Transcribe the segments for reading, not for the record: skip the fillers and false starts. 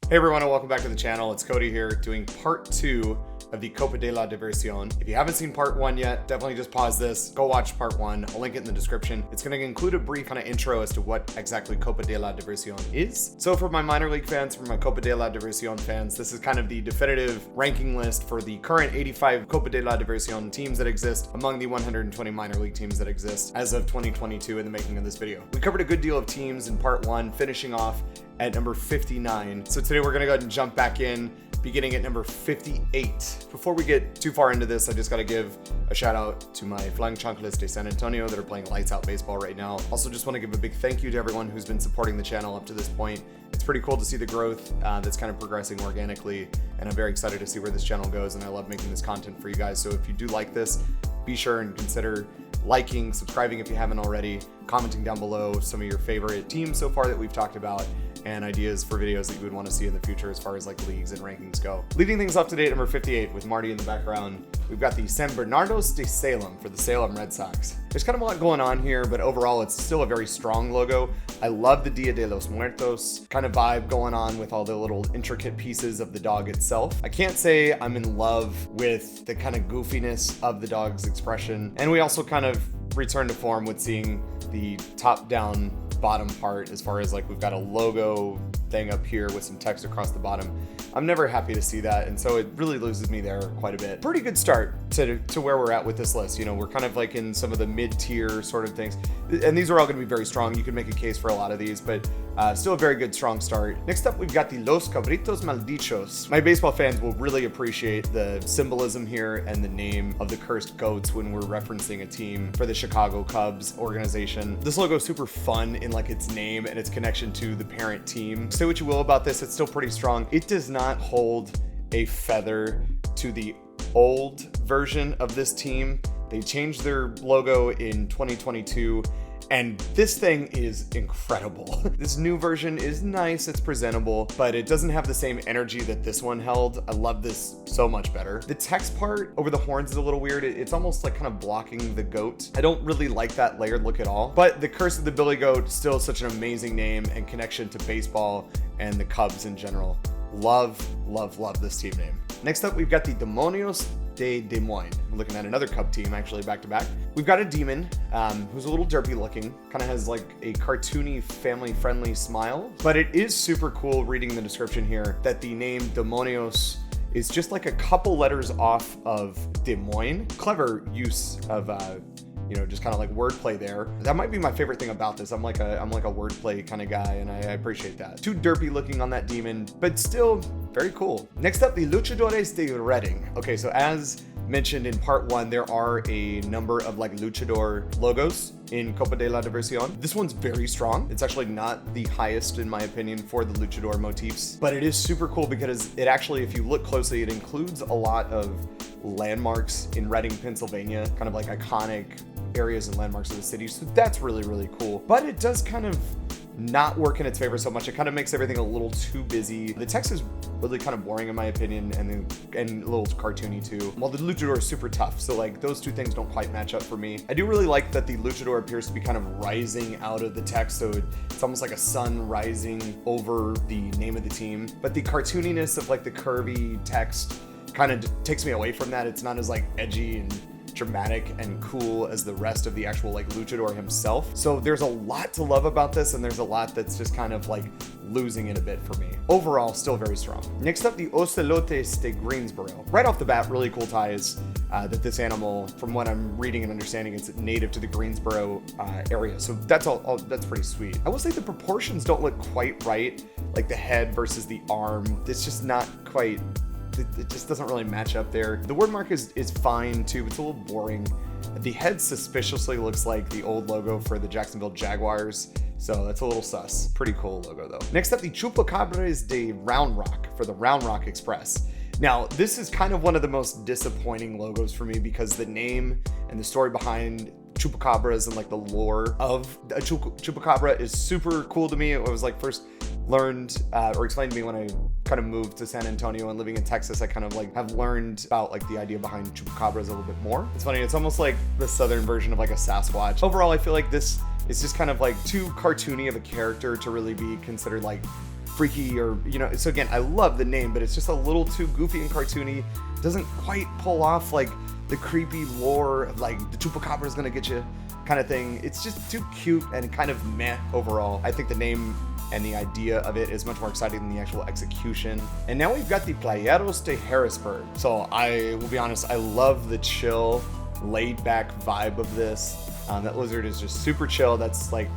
Hey everyone, and welcome back to the channel. It's Cody here doing part 2 of the Copa de la Diversión. If you haven't seen part 1 yet, definitely just pause this, go watch part 1. I'll link it in the description. It's going to include a brief kind of intro as to what exactly Copa de la Diversión is. So for my minor league fans, for my Copa de la Diversión fans, this is kind of the definitive ranking list for the current 85 Copa de la Diversión teams that exist among the 120 minor league teams that exist as of 2022 in the making of this video. We covered a good deal of teams in part 1, finishing off at number 59. So today we're gonna go ahead and jump back in, beginning at number 58. Before we get too far into this, I just gotta give a shout out to my Flying Chanclas de San Antonio that are playing lights out baseball right now. Also just wanna give a big thank you to everyone who's been supporting the channel up to this point. It's pretty cool to see the growth that's kind of progressing organically, and I'm very excited to see where this channel goes, and I love making this content for you guys. So if you do like this, be sure and consider liking, subscribing if you haven't already, commenting down below some of your favorite teams so far that we've talked about, and ideas for videos that you would want to see in the future as far as like leagues and rankings go. Leading things up to date, number 58 with Marty in the background, we've got the San Bernardos de Salem for the Salem Red Sox. There's kind of a lot going on here, but overall it's still a very strong logo. I love the Dia de los Muertos kind of vibe going on with all the little intricate pieces of the dog itself. I can't say I'm in love with the kind of goofiness of the dog's expression, and we also kind of return to form with seeing the top-down bottom part as far as like we've got a logo thing up here with some text across the bottom. I'm never happy to see that, and so it really loses me there quite a bit. Pretty good start to where we're at with this list. You know, we're kind of like in some of the mid-tier sort of things, and these are all going to be very strong. You can make a case for a lot of these, but still a very good strong start. Next up, we've got the Los Cabritos Maldichos. My baseball fans will really appreciate the symbolism here and the name of the cursed goats when we're referencing a team for the Chicago Cubs organization. This logo is super fun in like its name and its connection to the parent team. Say what you will about this, it's still pretty strong. It does not hold a feather to the old version of this team. They changed their logo in 2022, and this thing is incredible. This new version is nice, it's presentable, but it doesn't have the same energy that this one held. I love this so much better. The text part over the horns is a little weird. It's almost like kind of blocking the goat. I don't really like that layered look at all, but the Curse of the Billy Goat, still such an amazing name and connection to baseball and the Cubs in general. Love, love, love this team name. Next up, we've got the Demonios de Moines. We're looking at another Cub team actually back to back. We've got a demon who's a little derpy looking, kind of has like a cartoony family friendly smile, but it is super cool reading the description here that the name Demonios is just like a couple letters off of Des Moines. Clever use of you know, just kind of like wordplay there. That might be my favorite thing about this. I'm like a wordplay kind of guy, and I appreciate that. Too derpy looking on that demon, but still very cool. Next up, the Luchadores de Reading. Okay, so as mentioned in part 1, there are a number of like luchador logos in Copa de la Diversión. This one's very strong. It's actually not the highest in my opinion for the luchador motifs, but it is super cool because it actually, if you look closely, it includes a lot of landmarks in Reading, Pennsylvania, kind of like iconic areas and landmarks of the city. So that's really, really cool. But it does kind of not work in its favor so much. It kind of makes everything a little too busy. The text is really kind of boring in my opinion, and a little cartoony too. While the luchador is super tough, so like those two things don't quite match up for me. I do really like that the luchador appears to be kind of rising out of the text, so it's almost like a sun rising over the name of the team. But the cartooniness of like the curvy text kind of takes me away from that. It's not as like edgy and dramatic and cool as the rest of the actual like luchador himself. So there's a lot to love about this, and there's a lot that's just kind of like losing it a bit for me. Overall, still very strong. Next up, the ostelotes de Greensboro. Right off the bat, really cool ties that this animal, from what I'm reading and understanding, it's native to the Greensboro area. So that's that's pretty sweet. I will say the proportions don't look quite right, like the head versus the arm. It's just not quite, it just doesn't really match up there. The word mark is fine too, but it's a little boring. The head suspiciously looks like the old logo for the Jacksonville Jaguars, so that's a little sus. Pretty cool logo though. Next up, the Chupacabra de Round Rock for the Round Rock Express. Now, this is kind of one of the most disappointing logos for me because the name and the story behind chupacabras and like the lore of a chupacabra is super cool to me. It was like first learned or explained to me when I kind of moved to San Antonio and living in Texas. I kind of like have learned about like the idea behind chupacabras a little bit more. It's funny, it's almost like the southern version of like a Sasquatch. Overall, I feel like this is just kind of like too cartoony of a character to really be considered like freaky or, you know, so again, I love the name, but it's just a little too goofy and cartoony. It doesn't quite pull off like the creepy lore of like the Chupacabra is gonna get you kind of thing. It's just too cute and kind of meh overall. I think the name and the idea of it is much more exciting than the actual execution. And now we've got the Playeros de Harrisburg. So I will be honest, I love the chill, laid back vibe of this. That lizard is just super chill. That's the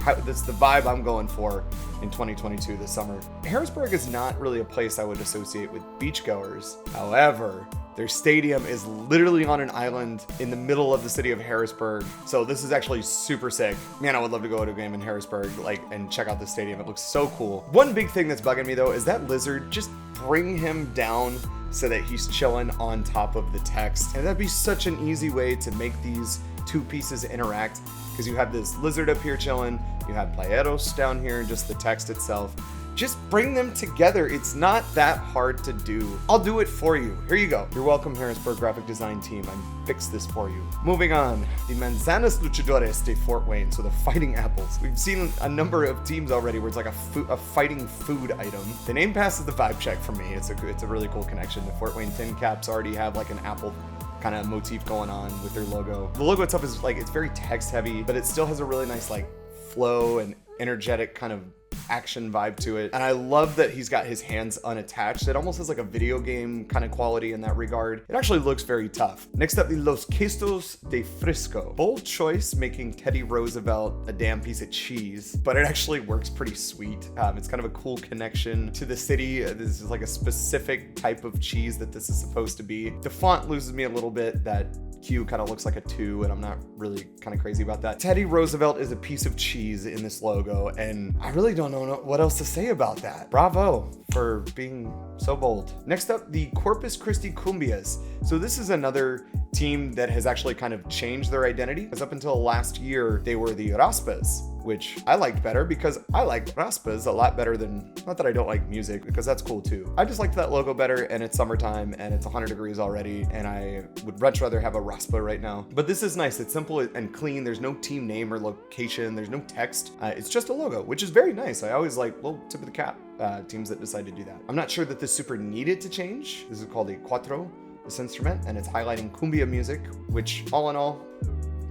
vibe I'm going for in 2022 this summer. Harrisburg is not really a place I would associate with beachgoers. However, their stadium is literally on an island in the middle of the city of Harrisburg. So this is actually super sick. Man, I would love to go to a game in Harrisburg, and check out the stadium. It looks so cool. One big thing that's bugging me though is that lizard, just bring him down so that he's chilling on top of the text. And that'd be such an easy way to make these two pieces interact, because you have this lizard up here chilling, you have Playeros down here, just the text itself. Just bring them together. It's not that hard to do. I'll do it for you. Here you go. You're welcome, Harrisburg graphic design team. I fixed this for you. Moving on, the Manzanas Luchadores de Fort Wayne, so the fighting apples. We've seen a number of teams already where it's like a fighting food item. The name passes the vibe check for me. It's a really cool connection. The Fort Wayne tin caps already have like an apple kind of motif going on with their logo. The logo itself is like, it's very text heavy, but it still has a really nice like flow and energetic kind of action vibe to it. And I love that he's got his hands unattached. It almost has like a video game kind of quality in that regard. It actually looks very tough. Next up, the Los Questos de Frisco. Bold choice making Teddy Roosevelt a damn piece of cheese, but it actually works pretty sweet. It's kind of a cool connection to the city. This is like a specific type of cheese that this is supposed to be. The font loses me a little bit. That Q kind of looks like a 2, and I'm not really kind of crazy about that. Teddy Roosevelt is a piece of cheese in this logo, and I really don't know what else to say about that. Bravo for being so bold. Next up, the Corpus Christi Cumbias. So this is another team that has actually kind of changed their identity, because up until last year, they were the Raspas, which I liked better because I like Raspas a lot better than, not that I don't like music, because that's cool too. I just liked that logo better, and it's summertime and it's 100 degrees already, and I would much rather have a Raspa right now. But this is nice. It's simple and clean. There's no team name or location. There's no text. It's just a logo, which is very nice. I always like, well, tip of the cap, teams that decide to do that. I'm not sure that this super needed to change. This is called a cuatro, this instrument, and it's highlighting cumbia music, which all in all,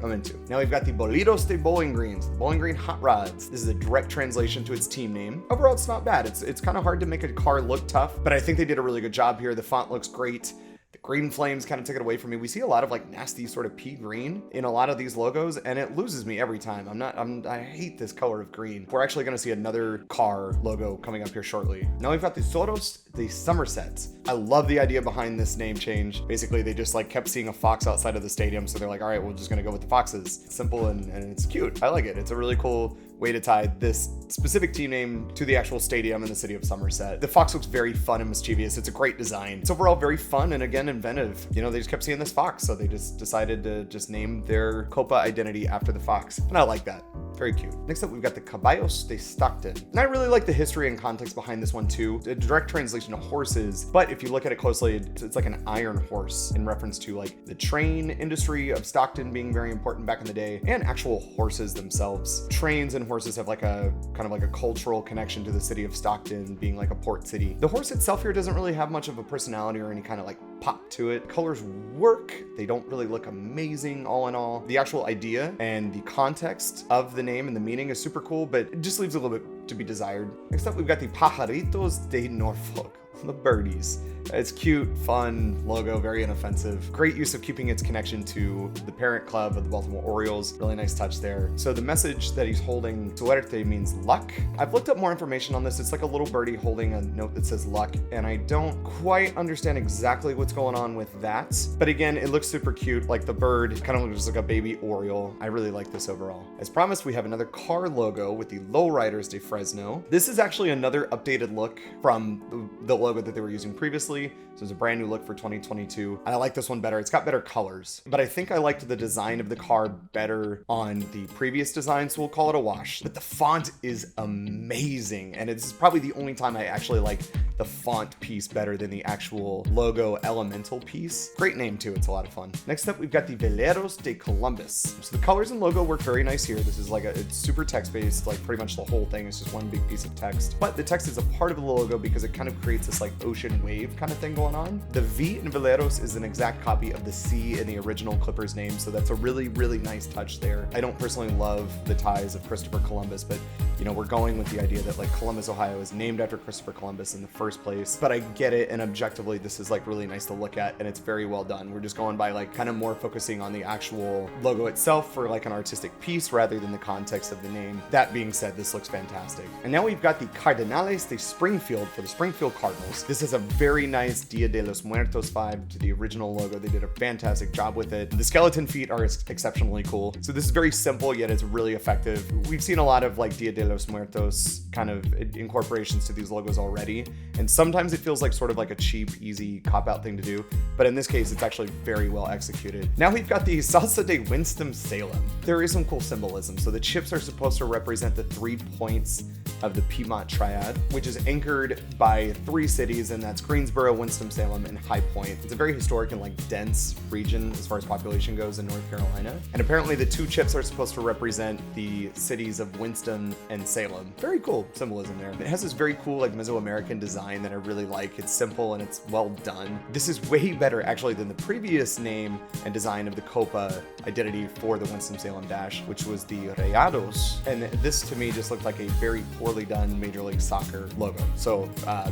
I'm into. Now we've got the Bolitos de Boing greens, the Bowling Green Hot Rods. This is a direct translation to its team name. Overall, it's not bad. It's kind of hard to make a car look tough, but I think they did a really good job here. The font looks great. The green flames kind of took it away from me. We see a lot of like nasty sort of pea green in a lot of these logos, and it loses me every time. I hate this color of green. We're actually going to see another car logo coming up here shortly. Now we've got the Sodos de Somerset. I love the idea behind this name change. Basically, they just like kept seeing a fox outside of the stadium, so they're like, all right, we're just going to go with the foxes. It's simple and it's cute. I like it. It's a really cool way to tie this specific team name to the actual stadium in the city of Somerset. The fox looks very fun and mischievous. It's a great design. It's overall very fun and again inventive. You know, they just kept seeing this fox, so they just decided to just name their Copa identity after the fox. And I like that. Very cute. Next up, we've got the Caballos de Stockton. And I really like the history and context behind this one too. A direct translation of horses, but if you look at it closely, it's like an iron horse in reference to like the train industry of Stockton being very important back in the day, and actual horses themselves. Trains and horses have like a kind of like a cultural connection to the city of Stockton being like a port city. The horse itself here doesn't really have much of a personality or any kind of like pop to it. Colors work. They don't really look amazing all in all. The actual idea and the context of the name and the meaning is super cool, but it just leaves a little bit to be desired. Next up, we've got the Pajaritos de Norfolk. The birdies. It's cute, fun logo, very inoffensive. Great use of keeping its connection to the parent club of the Baltimore Orioles. Really nice touch there. So the message that he's holding, suerte, means luck. I've looked up more information on this. It's like a little birdie holding a note that says luck, and I don't quite understand exactly what's going on with that. But again, it looks super cute. Like the bird kind of looks like a baby Oriole. I really like this overall. As promised, we have another car logo with the Lowriders de Fresno. This is actually another updated look from the logo that they were using previously. previously. So it's a brand new look for 2022. And I like this one better. It's got better colors, but I think I liked the design of the car better on the previous design, so we'll call it a wash. But the font is amazing, and it's probably the only time I actually like the font piece better than the actual logo elemental piece. Great name too, it's a lot of fun. Next up, we've got the Veloros de Columbus. So the colors and logo work very nice here. This is like it's super text-based, like pretty much the whole thing is just one big piece of text. But the text is a part of the logo because it kind of creates this like ocean wave kind of thing going on. The V in Veloros is an exact copy of the C in the original Clipper's name, so that's a really, really nice touch there. I don't personally love the ties of Christopher Columbus, but you know, we're going with the idea that like Columbus, Ohio is named after Christopher Columbus in the first place. But I get it, and objectively this is like really nice to look at, and it's very well done. We're just going by like kind of more focusing on the actual logo itself for like an artistic piece rather than the context of the name. That being said, this looks fantastic. And now we've got the Cardenales de Springfield for the Springfield Cardinals. This is a very nice Dia de los Muertos vibe to the original logo. They did a fantastic job with it. The skeleton feet are exceptionally cool. So this is very simple, yet it's really effective. We've seen a lot of like Dia de los Muertos kind of incorporations to these logos already, and sometimes it feels like sort of like a cheap, easy cop-out thing to do, but in this case, it's actually very well executed. Now we've got the Salsa de Winston Salem. There is some cool symbolism. So the chips are supposed to represent the 3 points of the Piedmont Triad, which is anchored by 3 cities, and that's Greensboro, Winston-Salem, and High Point. It's a very historic and like dense region as far as population goes in North Carolina. And apparently the 2 chips are supposed to represent the cities of Winston and Salem. Very cool symbolism there. It has this very cool like Mesoamerican design that I really like. It's simple and it's well done. This is way better actually than the previous name and design of the Copa identity for the Winston-Salem dash, which was the Rayados. And this to me just looked like a very poorly done Major League Soccer logo. So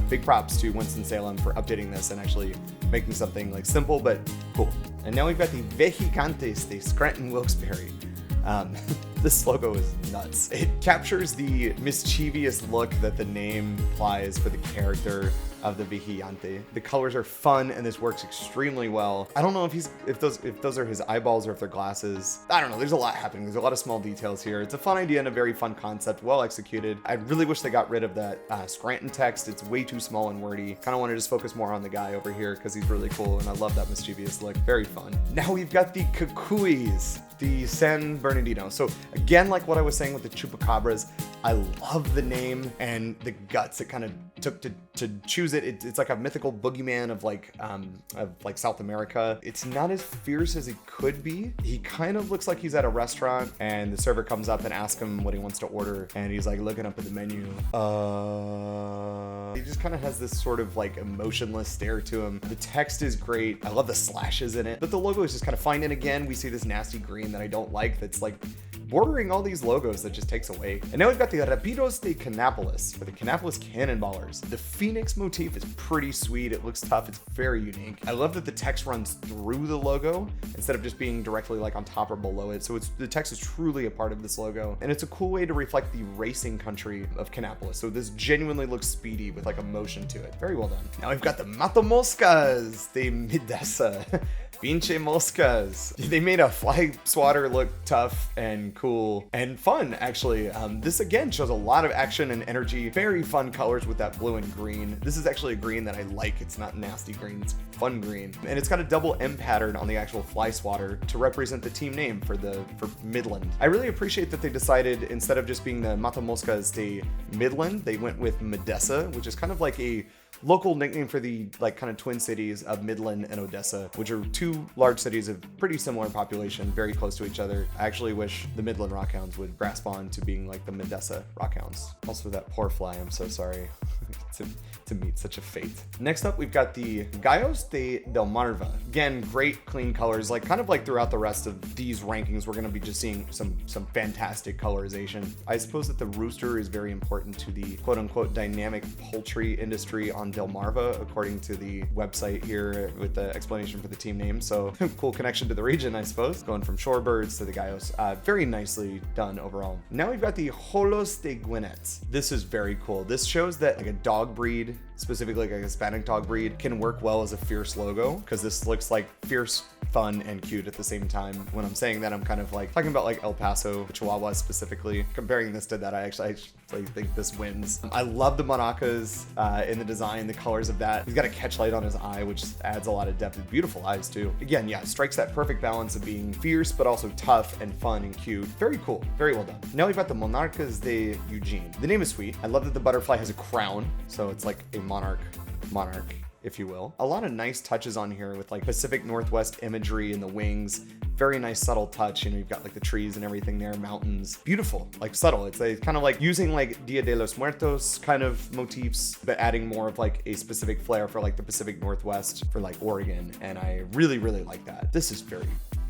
big props to Winston-Salem for updating this and actually making something like simple but cool. And now we've got the Vejigantes de Scranton-Wilkes-Barre. This logo is nuts. It captures the mischievous look that the name implies for the character of the Vigilante. The colors are fun and this works extremely well. I don't know if those are his eyeballs or if they're glasses. I don't know, there's a lot happening. There's a lot of small details here. It's a fun idea and a very fun concept, well executed. I really wish they got rid of that Scranton text. It's way too small and wordy. Kind of want to just focus more on the guy over here because he's really cool and I love that mischievous look. Very fun. Now we've got the Cucuys, the San Bernadino. So again, like what I was saying with the Chupacabras, I love the name and the guts it kind of took to choose it. It's like a mythical boogeyman of like South America. It's not as fierce as he could be. He kind of looks like he's at a restaurant and the server comes up and asks him what he wants to order and he's like looking up at the menu. He just kind of has this sort of like emotionless stare to him. The text is great. I love the slashes in it, but the logo is just kind of fine. And again, we see this nasty green that I don't like that's like bordering all these logos that just takes away. And now we've got the Rapidos de Kannapolis, or the Kannapolis Cannonballers. The Phoenix motif is pretty sweet. It looks tough. It's very unique. I love that the text runs through the logo instead of just being directly like on top or below it. So the text is truly a part of this logo. And it's a cool way to reflect the racing country of Kannapolis. So this genuinely looks speedy with like a motion to it. Very well done. Now we've got the Matamoscas de Midesa. Pinche Moscas. They made a fly swatter look tough and cool and fun, actually. This again shows a lot of action and energy. Very fun colors with that blue and green. This is actually a green that I like. It's not nasty green, it's fun green. And it's got a double M pattern on the actual fly swatter to represent the team name for Midland. I really appreciate that they decided, instead of just being the Matamoscas de Midland, they went with Medessa, which is kind of like a local nickname for the like kind of twin cities of Midland and Odessa, which are 2 large cities of pretty similar population, very close to each other. I actually wish the Midland Rockhounds would grasp on to being like the Medessa Rockhounds. Also that poor fly, I'm so sorry to meet such a fate. Next up, we've got the Gaios del Marva. Again, great clean colors, like kind of like throughout the rest of these rankings, we're gonna be just seeing some fantastic colorization. I suppose that the rooster is very important to the quote unquote dynamic poultry industry on Delmarva, according to the website here with the explanation for the team name. So cool connection to the region, I suppose. Going from shorebirds to the Gaios. Very nicely done overall. Now we've got the holos de guinet. This is very cool. This shows that like a dog breed specifically like a Hispanic dog breed, can work well as a fierce logo, because this looks like fierce, fun, and cute at the same time. When I'm saying that, I'm kind of like talking about like El Paso Chihuahua specifically. Comparing this to that, I actually think this wins. I love the maracas in the design, the colors of that. He's got a catch light on his eye, which adds a lot of depth. Beautiful eyes too. Again, yeah, strikes that perfect balance of being fierce but also tough and fun and cute. Very cool, very well done. Now we've got the Monarcas de Eugene. The name is sweet. I love that the butterfly has a crown, so it's like a monarch, if you will. A lot of nice touches on here with like Pacific Northwest imagery in the wings. Very nice subtle touch. You know, you've got like the trees and everything there, mountains. Beautiful, like subtle. It's kind of like using like Dia de los Muertos kind of motifs, but adding more of like a specific flair for like the Pacific Northwest for like Oregon. And I really, really like that. This is very,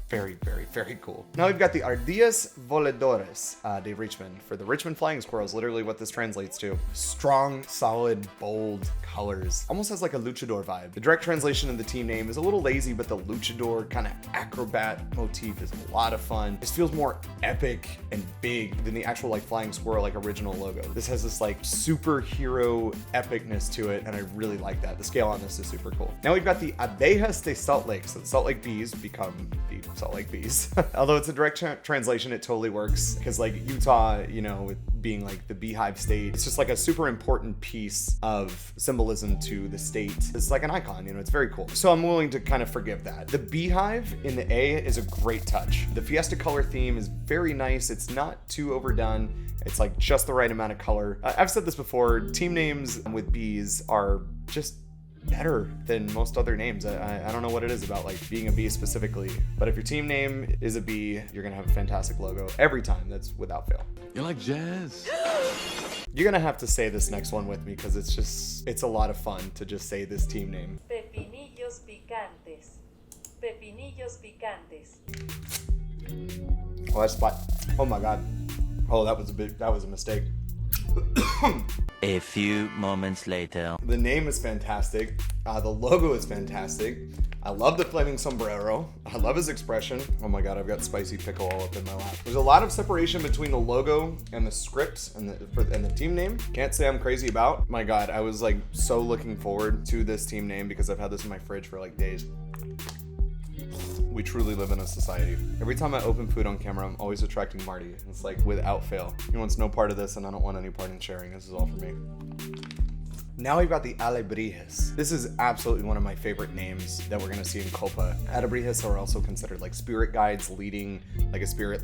very cool. Now we've got the ardius voladores de Richmond. For the Richmond flying squirrels, literally what this translates to. Strong, solid, bold colors. Almost has like a luchador vibe. The direct translation of the team name is a little lazy, but the luchador kind of acrobat motif is a lot of fun. This feels more epic and big than the actual like flying squirrel like original logo. This has this like superhero epicness to it, and I really like that. The scale on this is super cool. Now we've got the abejas de Salt Lake. So the Salt Lake bees become the Salt Lake bees. Although it's a direct translation, it totally works, because like Utah, you know, with being like the beehive state, it's just like a super important piece of symbolism to the state. It's like an icon, you know, it's very cool. So I'm willing to kind of forgive that. The beehive in the A is a great touch. The Fiesta color theme is very nice. It's not too overdone. It's like just the right amount of color. I've said this before, team names with bees are just better than most other names. I don't know what it is about like being a bee specifically, but if your team name is a bee, you're gonna have a fantastic logo every time. That's without fail. You like jazz? You're gonna have to say this next one with me, because it's a lot of fun to just say this team name. Pepinillos picantes. Pepinillos picantes. Oh, that's spot. Oh my god. Oh, that was a mistake. A few moments later. The name is fantastic. The logo is fantastic. I love the flaming sombrero. I love his expression. Oh my god, I've got spicy pickle all up in my lap. There's a lot of separation between the logo and the script and the team name. Can't say I'm crazy about. My god, I was like so looking forward to this team name, because I've had this in my fridge for like days. We truly live in a society. Every time I open food on camera, I'm always attracting Marty. It's like without fail. He wants no part of this, and I don't want any part in sharing. This is all for me. Now we've got the alebrijes. This is absolutely one of my favorite names that we're gonna see in Copa. Alebrijes are also considered like spirit guides, leading like a spirit,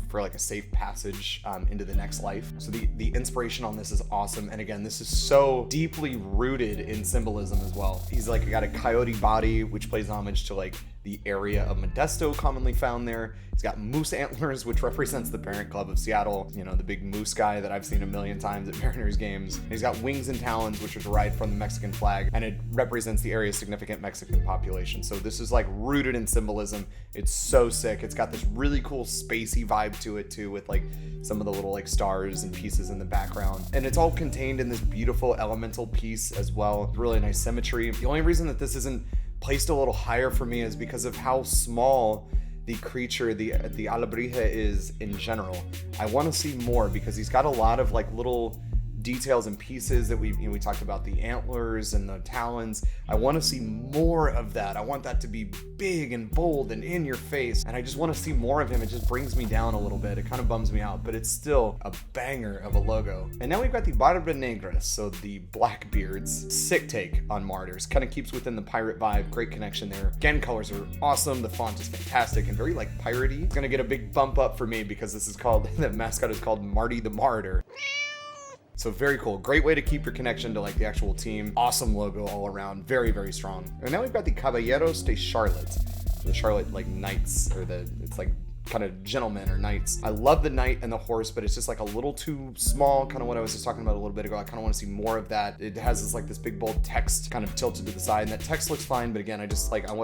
for like a safe passage into the next life. So the inspiration on this is awesome. And again, this is so deeply rooted in symbolism as well. He's like got a coyote body, which plays homage to like the area of Modesto commonly found there. He's got moose antlers, which represents the parent club of Seattle, you know, the big moose guy that I've seen a million times at Mariners games. And he's got wings and talons, which are derived from the Mexican flag, and it represents the area's significant Mexican population. So this is like rooted in symbolism. It's so sick. It's got this really cool spacey vibe to it too, with like some of the little like stars and pieces in the background. And it's all contained in this beautiful elemental piece as well. Really nice symmetry. The only reason that this isn't placed a little higher for me is because of how small the creature, the alebrije, is in general. I want to see more, because he's got a lot of like little details and pieces that we talked about, the antlers and the talons. I want to see more of that. I want that to be big and bold and in your face, and I just want to see more of him. It just brings me down a little bit. It kind of bums me out, but it's still a banger of a logo. And now we've got the barba negras, so the Blackbeards. Sick take on martyrs. Kind of keeps within the pirate vibe. Great connection there. Again, colors are awesome. The font is fantastic and very like piratey. It's gonna get a big bump up for me, because this is called, the mascot is called Marty the Martyr. So very cool. Great way to keep your connection to like the actual team. Awesome logo all around. Very, very strong. And now we've got the Caballeros de Charlotte. The Charlotte like knights, or it's like kind of gentlemen or knights. I love the knight and the horse, but it's just like a little too small, kind of what I was just talking about a little bit ago. I kind of want to see more of that. It has this like this big bold text kind of tilted to the side, and that text looks fine, but again, I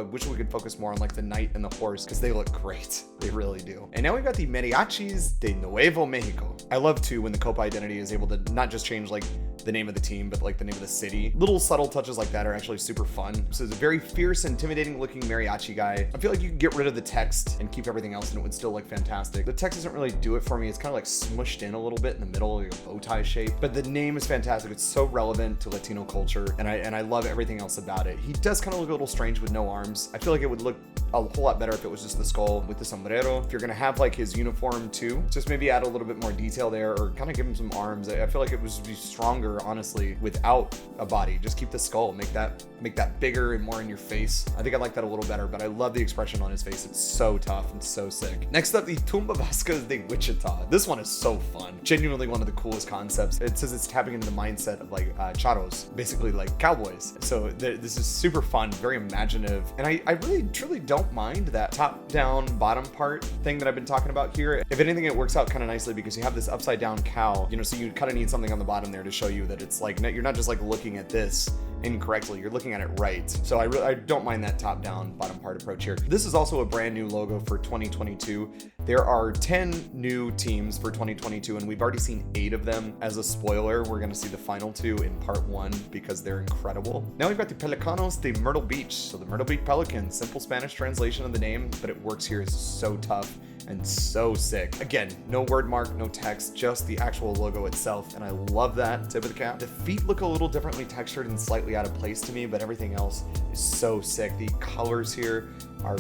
wish we could focus more on like the knight and the horse, because they look great. They really do. And now we've got the Mariachis de Nuevo Mexico. I love too when the Copa identity is able to not just change like the name of the team, but like the name of the city. Little subtle touches like that are actually super fun. So it's a very fierce, intimidating looking mariachi guy. I feel like you could get rid of the text and keep everything else and it would still look fantastic. The text doesn't really do it for me. It's kind of like smushed in a little bit in the middle, like a bow tie shape, but the name is fantastic. It's so relevant to Latino culture, and I love everything else about it. He does kind of look a little strange with no arms. I feel like it would look a whole lot better if it was just the skull with the sombrero. If you're gonna have like his uniform too, just maybe add a little bit more detail there, or kind of give him some arms. I feel like it would be stronger, honestly, without a body. Just keep the skull, make that bigger and more in your face. I think I like that a little better, but I love the expression on his face. It's so tough and so sick. Next up, the Tumba Vasquez de Wichita. This one is so fun. Genuinely one of the coolest concepts. It says it's tapping into the mindset of like charros, basically like cowboys. So this is super fun, very imaginative, and I really truly don't mind that top down bottom part thing that I've been talking about here. If anything, it works out kind of nicely because you have this upside down cow, you know, so you kind of need something on the bottom there to show you that it's like, you're not just like looking at this incorrectly, you're looking at it right. So I don't mind that top down bottom part approach here. This is also a brand new logo for 2022. There are 10 new teams for 2022 and we've already seen 8 of them. As a spoiler, we're going to see the final 2 in part 1 because they're incredible. Now we've got the Pelicanos de Myrtle Beach. So the Myrtle Beach Pelicans, simple Spanish translation of the name, but it works here. It's so tough and so sick. Again, no word mark, no text, just the actual logo itself, and I love that tip of the cap. The feet look a little differently textured and slightly out of place to me, but everything else is so sick. The colors here are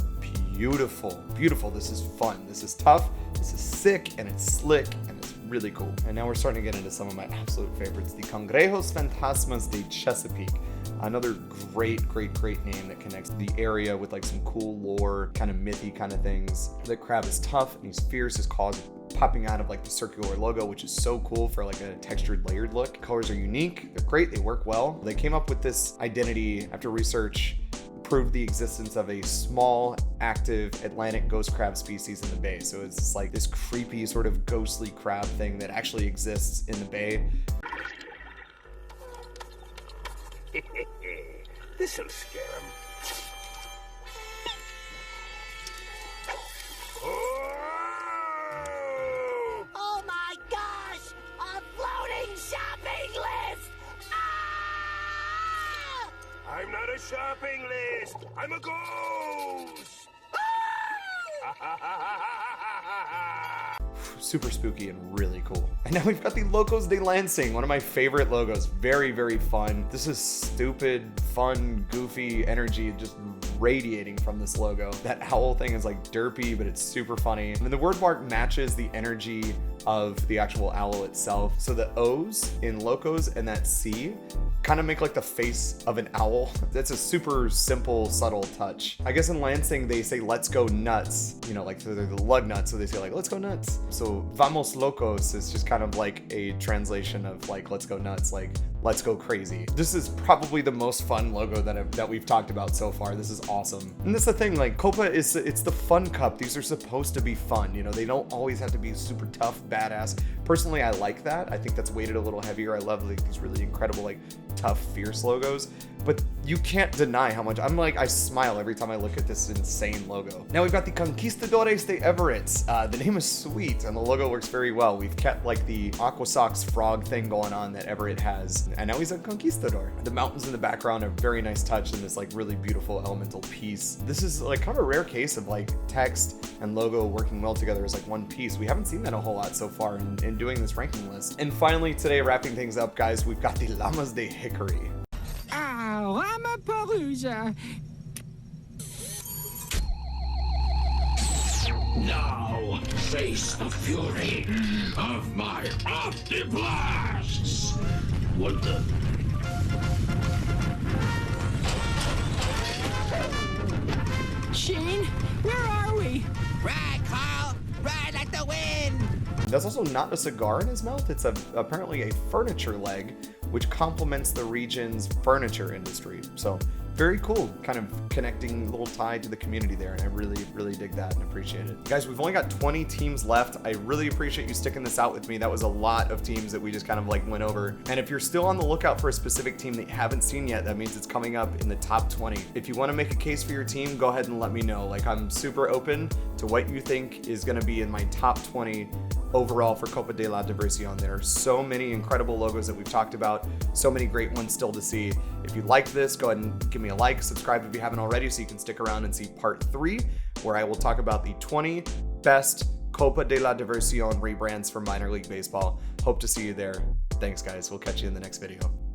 beautiful, beautiful. This is fun, this is tough, this is sick, and it's slick, and it's really cool. And now we're starting to get into some of my absolute favorites. The Cangrejos Fantasmas de Chesapeake. Another great name that connects the area with like some cool lore, kind of mythy kind of things. The crab is tough and he's fierce. His claws popping out of like the circular logo, which is so cool for like a textured layered look. Colors are unique, they're great, they work well. They came up with this identity after research proved the existence of a small, active Atlantic ghost crab species in the bay. So it's just like this creepy sort of ghostly crab thing that actually exists in the bay. This'll scare him. Oh my gosh! A floating shopping list! Ah! I'm not a shopping list. I'm a ghost. Super spooky and really cool. And now we've got the Locos de Lansing, one of my favorite logos. Very, very fun. This is stupid, fun, goofy energy just radiating from this logo. That owl thing is like derpy, but it's super funny. And the word mark matches the energy of the actual owl itself. So the O's in Locos and that C kind of make like the face of an owl. That's a super simple, subtle touch. I guess in Lansing, they say, let's go nuts. You know, like they're the lug nuts, so they say like, let's go nuts. So Vamos Locos is just kind of like a translation of like, let's go nuts, like, let's go crazy. This is probably the most fun logo that we've talked about so far. This is awesome. And that's the thing, like Copa it's the fun cup. These are supposed to be fun. You know, they don't always have to be super tough, badass. Personally, I like that. I think that's weighted a little heavier. I love like these really incredible, like tough, fierce logos. But you can't deny how much I smile every time I look at this insane logo. Now we've got the Conquistadores de Everett. The name is sweet and the logo works very well. We've kept like the Aqua Sox frog thing going on that Everett has, and now he's a conquistador. The mountains in the background are very nice touch and this like really beautiful elemental piece. This is like kind of a rare case of like text and logo working well together as like one piece. We haven't seen that a whole lot so far in doing this ranking list. And finally today, wrapping things up, guys, we've got the Llamas de Hickory. Oh, I'm a Perusa. Now face the fury of my optiblasts. What the? Shane, where are we? Ride, Carl! Ride like the wind! There's also not a cigar in his mouth. It's apparently a furniture leg, which complements the region's furniture industry. So very cool, kind of connecting a little tie to the community there, and I really, really dig that and appreciate it. Guys, we've only got 20 teams left. I really appreciate you sticking this out with me. That was a lot of teams that we just kind of like went over. And if you're still on the lookout for a specific team that you haven't seen yet, that means it's coming up in the top 20. If you want to make a case for your team, go ahead and let me know. Like, I'm super open to what you think is going to be in my top 20 overall for Copa de la Diversión. There are so many incredible logos that we've talked about, so many great ones still to see. If you like this, go ahead and give me a like, subscribe if you haven't already, so you can stick around and see part 3, where I will talk about the 20 best Copa de la Diversión rebrands for minor league baseball. Hope to see you there. Thanks, guys. We'll catch you in the next video.